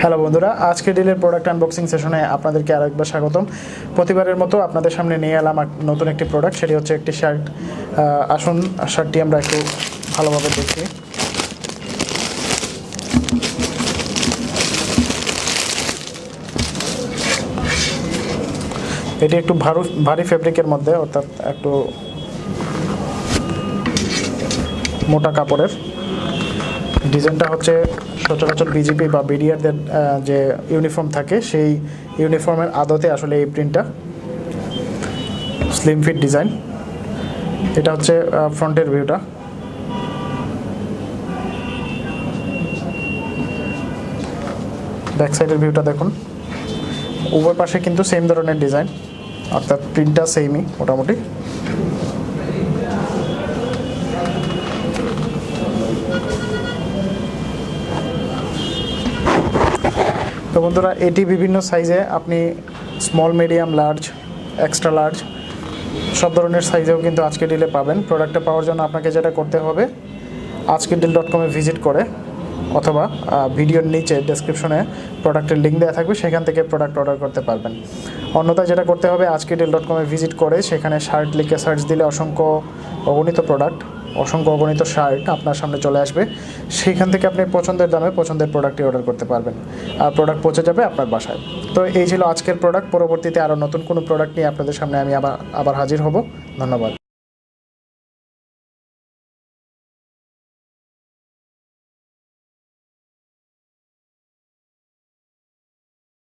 Hello বন্ধুরা, আজকে ডিলের product unboxing সেশনে আপনাদেরকে আরেকবার স্বাগতম। প্রতিবারের মতো আপনাদের সামনে নিয়ে এলাম নতুন একটি প্রোডাক্ট, সেটি হচ্ছে একটি শার্ট। আসুন শার্টটি আমরা একটু ভালোভাবে দেখি। এটি একটু ভারী ফেব্রিকের মধ্যে, অর্থাৎ একটু মোটা কাপড়ের। ডিজাইনটা হচ্ছে সচরাচর বিজিপি বা বিডিআরদের যে ইউনিফর্ম থাকে সেই ইউনিফর্মের আদতে আসলে এই প্রিন্টটা। Slim fit design. এটা হচ্ছে ফ্রন্টের ভিউটা। ব্যাক সাইডের ভিউটা দেখুন। উভয় পাশে কিন্তু সেম ধরনের ডিজাইন, অর্থাৎ প্রিন্টটা সেমই মোটামুটি। তো বন্ধুরা, এটি বিভিন্ন সাইজে, আপনি small, medium, large, extra large সব ধরনের সাইজেও কিন্তু আজকে ডিলে পাবেন। প্রোডাক্টটা পাওয়ার জন্য আপনাকে যেটা করতে হবে, ajkerdeal.com ভিজিট করে অথবা ভিডিওর নিচে ডেসক্রিপশনে প্রোডাক্টের লিঙ্ক দেওয়া থাকবে, সেখান থেকে প্রোডাক্ট অর্ডার করতে পারবেন। অন্যথায় যেটা করতে হবে, ajkerdeal.com ভিজিট করে সেখানে শার্ট লিখে সার্চ দিলে অসংখ্য অগণিত শার্ট আপনার সামনে চলে আসবে। সেইখান থেকে আপনি পছন্দের দামে পছন্দের প্রোডাক্টটি অর্ডার করতে পারবেন, আর প্রোডাক্ট পৌঁছে যাবে আপনার বাসায়। তো এই ছিল আজকের প্রোডাক্ট। পরবর্তীতে আরও নতুন কোনো প্রোডাক্ট নিয়ে আপনাদের সামনে আমি আবার হাজির হব। ধন্যবাদ।